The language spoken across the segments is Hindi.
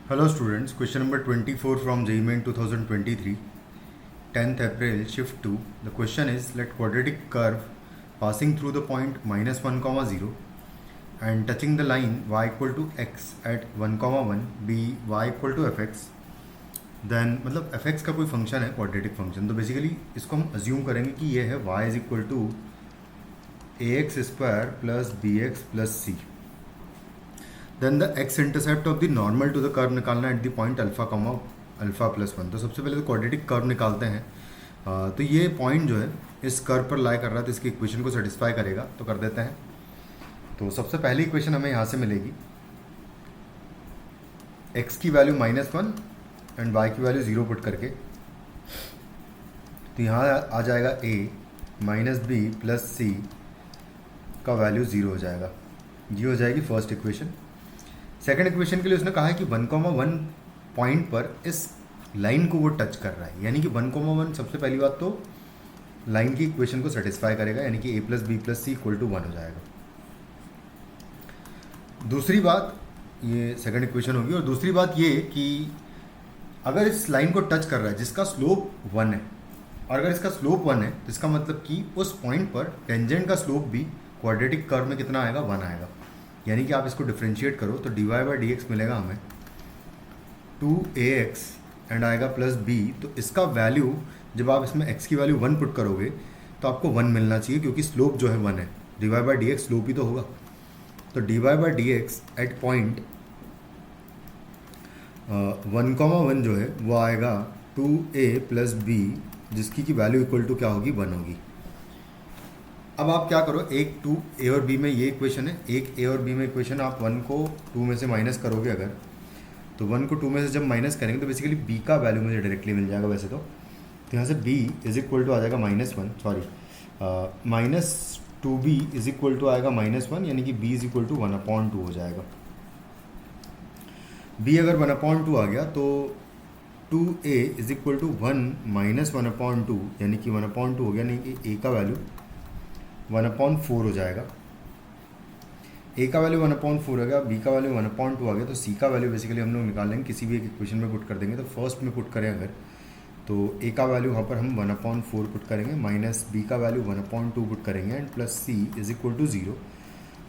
Hello students, question number 24 from JEE Main 2023, 10th April, shift 2. The question is, let quadratic curve passing through the point minus 1, 0 and touching the line y equal to x at 1, 1 be y equal to fx. Then मतलब fx का कोई फंक्शन है क्वाड्रेटिक फंक्शन, तो बेसिकली इसको हम अज्यूम करेंगे कि ये है y is equal to ax square plus b x plus c. Then the x intercept of the normal to the curve निकालना at the point alpha comma alpha plus 1. तो सबसे पहले तो क्वाड्रेटिक कर्व निकालते हैं. तो ये पॉइंट जो है इस कर्व पर लाई कर रहा है, तो इसकी इक्वेशन को सेटिस्फाई करेगा. तो कर देते हैं. तो सबसे पहली इक्वेशन हमें यहाँ से मिलेगी, x की वैल्यू -1 एंड y की वैल्यू 0 पुट करके. तो यहाँ आ जाएगा a माइनस बी प्लस सी का वैल्यू 0 हो जाएगा. ये हो जाएगी फर्स्ट इक्वेशन. सेकंड इक्वेशन के लिए उसने कहा है कि 1, 1 पॉइंट पर इस लाइन को वो टच कर रहा है, यानी कि 1, 1 सबसे पहली बात तो लाइन की इक्वेशन को सेटिस्फाई करेगा, यानी कि a plus B plus C equal to 1 हो जाएगा. दूसरी बात ये सेकंड इक्वेशन होगी. और दूसरी बात ये कि अगर इस लाइन को टच कर रहा है जिसका स्लोप 1 है, और अगर इसका स्लोप 1 है तो इसका मतलब कि उस पॉइंट पर टेंजेंट का स्लोप भी क्वाड्रेटिक कर्व में कितना आएगा, 1 आएगा. यानी कि आप इसको डिफ्रेंशिएट करो तो dy बाई डी एक्स मिलेगा हमें 2ax एंड आएगा प्लस b. तो इसका वैल्यू जब आप इसमें x की वैल्यू 1 पुट करोगे तो आपको 1 मिलना चाहिए, क्योंकि स्लोप जो है 1 है. dy by d x slope ही तो होगा. तो dy by d x at point 1, 1 जो है वो आएगा 2a प्लस b, जिसकी की वैल्यू इक्वल टू क्या होगी, 1 होगी. अब आप क्या करो, एक 2 ए और बी में ये इक्वेशन है, एक ए और बी में इक्वेशन. आप 1 को 2 में से माइनस करोगे अगर, तो 1 को 2 में से जब माइनस करेंगे तो बेसिकली b का वैल्यू मुझे डायरेक्टली मिल जाएगा वैसे तो. यहाँ से b इज इक्वल टू आ जाएगा minus 2b is equal to आएगा -1, यानी कि b इज इक्वल टू 1/2 हो जाएगा. b अगर 1/2 आ गया तो 2a is equal to 1 minus 1/2, यानी कि 1/2 हो गया, यानी कि a का वैल्यू 1/4 हो जाएगा. a का वैल्यू 1/4 हो गया, b का वैल्यू 1/2 आ गया. तो c का वैल्यू बेसिकली हम लोग निकाल लेंगे, किसी भी एक इक्वेशन में पुट कर देंगे. तो फर्स्ट में पुट करें अगर, तो a का वैल्यू वहाँ पर हम 1/4 पुट करेंगे, माइनस b का वैल्यू 1/2 पुट करेंगे and plus c is equal to 0.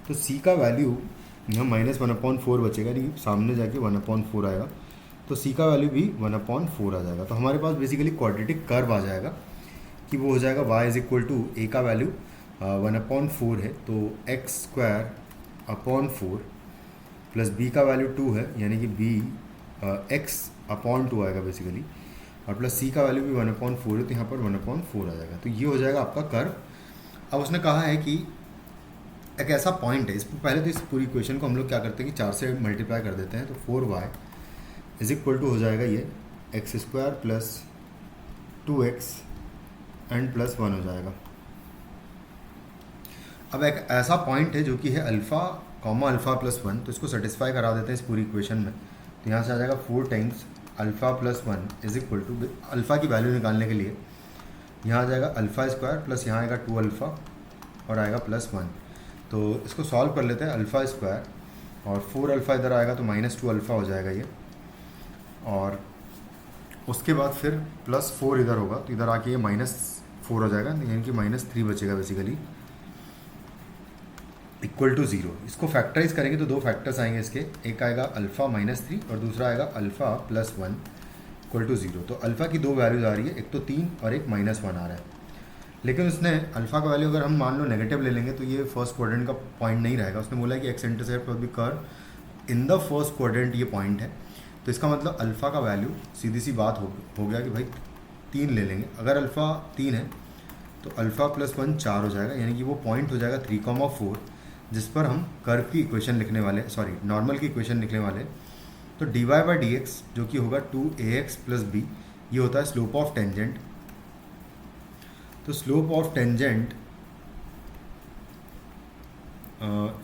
तो c का वैल्यू यहाँ -1/4 बचेगा, नहीं सामने जाके 1/4 आएगा. तो c का वैल्यू भी 1/4 आ जाएगा. तो हमारे पास बेसिकली क्वाड्रेटिक कर्व आ जाएगा कि वो हो जाएगा y is equal to a का वैल्यू 1/4 है, तो x square upon 4 plus b का वैल्यू 2 है, यानी कि b x/2 आएगा बेसिकली, और प्लस c का वैल्यू भी 1/4 है, तो यहाँ पर 1/4 आ जाएगा. तो ये हो जाएगा आपका कर्व. अब उसने कहा है कि एक ऐसा पॉइंट है, इस पहले तो इस पूरी इक्वेशन को हम लोग क्या करते हैं कि 4 से मल्टीप्लाई कर देते हैं. तो 4y इज इक्वल टू हो जाएगा ये x square plus 2x and plus 1 हो जाएगा. अब एक ऐसा पॉइंट है जो कि है अल्फ़ा कॉमा अल्फ़ा प्लस 1, तो इसको सेटिस्फाई करा देते हैं इस पूरी इक्वेशन में. तो यहाँ से आ जाएगा 4 times alpha plus 1 is equal to, alpha की वैल्यू निकालने के लिए यहाँ आ जाएगा अल्फ़ा स्क्वायर प्लस यहाँ आएगा 2 अल्फ़ा और आएगा प्लस 1. तो इसको सॉल्व कर लेते हैं. अल्फ़ा स्क्वायर और 4 अल्फ़ा इधर आएगा तो -2 अल्फ़ा हो जाएगा ये, और उसके बाद फिर प्लस 4 इधर होगा, तो इधर आके ये -4 हो जाएगा, यानी कि -3 बचेगा बेसिकली, इक्वल टू 0. इसको फैक्टराइज करेंगे तो 2 फैक्टर्स आएंगे इसके, एक आएगा अल्फ़ा -3 और दूसरा आएगा अल्फ़ा प्लस 1 इक्वल टू 0. तो अल्फ़ा की 2 वैल्यूज आ रही है, एक तो 3 और एक -1 आ रहा है. लेकिन उसने अल्फ़ा का वैल्यू अगर हम मान लो नेगेटिव ले लेंगे तो ये फर्स्ट क्वाड्रेंट का पॉइंट नहीं रहेगा. उसने बोला है कि x intercept of the curve in the first quadrant ये पॉइंट है. तो इसका मतलब अल्फ़ा का वैल्यू सीधी सी बात हो गया कि भाई 3 ले लेंगे. अगर अल्फ़ा 3 है तो अल्फ़ा प्लस 1 4 हो जाएगा, यानी कि वो पॉइंट हो जाएगा 3,4, जिस पर हम कर्व की इक्वेशन लिखने वाले, सॉरी नॉर्मल की इक्वेशन लिखने वाले. तो dy बाई डी एक्स जो कि होगा 2ax प्लस b, ये होता है स्लोप ऑफ टेंजेंट. तो slope of tangent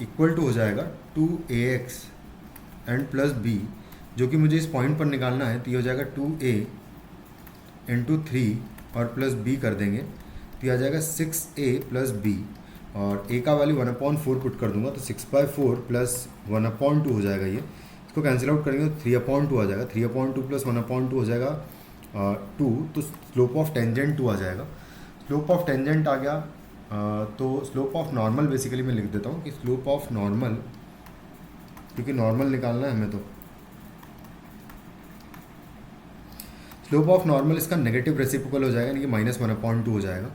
equal to हो जाएगा 2ax एंड प्लस b, जो कि मुझे इस पॉइंट पर निकालना है. तो ये हो जाएगा 2a इंटू 3 और प्लस b कर देंगे, तो ये आ जाएगा 6a प्लस b, और a का वैल्यू 1/4 पुट कर दूंगा तो 6/4 प्लस 1/2 हो जाएगा ये. इसको कैंसिल आउट करेंगे तो 3/2 आ जाएगा, 3/2 प्लस 1/2 हो जाएगा 2, तो स्लोप ऑफ टेंजेंट 2 आ जाएगा। स्लोप ऑफ टेंजेंट आ गया, तो स्लोप ऑफ नॉर्मल बेसिकली मैं लिख देता हूँ कि स्लोप ऑफ नॉर्मल, क्योंकि नॉर्मल निकालना है हमें, तो स्लोप ऑफ नॉर्मल इसका नेगेटिव रेसिप्रोकल हो जाएगा, यानी कि -1/2 हो जाएगा।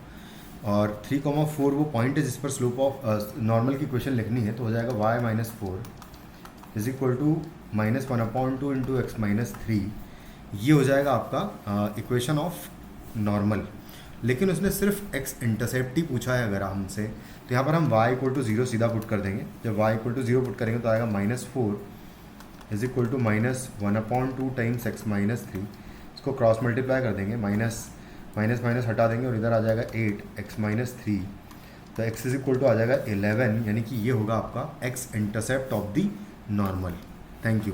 और 3,4 वो पॉइंट है जिस पर स्लोप ऑफ नॉर्मल की इक्वेशन लिखनी है, तो हो जाएगा y-4 is equal to -1/2 into x-3। ये हो जाएगा आपका इक्वेशन ऑफ नॉर्मल। लेकिन उसने सिर्फ x इंटरसेप्ट ही पूछा है अगर हमसे, तो यहाँ पर हम y=0 सीधा पुट कर देंगे। जब y=0 पुट करेंगे तो आएगा -4 is equal to -1/2 times x-3। इसको क्रॉस मल्टीप्लाई कर देंगे, माइनस माइनस हटा देंगे और इधर आ जाएगा 8x-3, तो x इज इक्वल टू आ जाएगा 11, यानी कि ये होगा आपका x intercept of the normal. Thank you.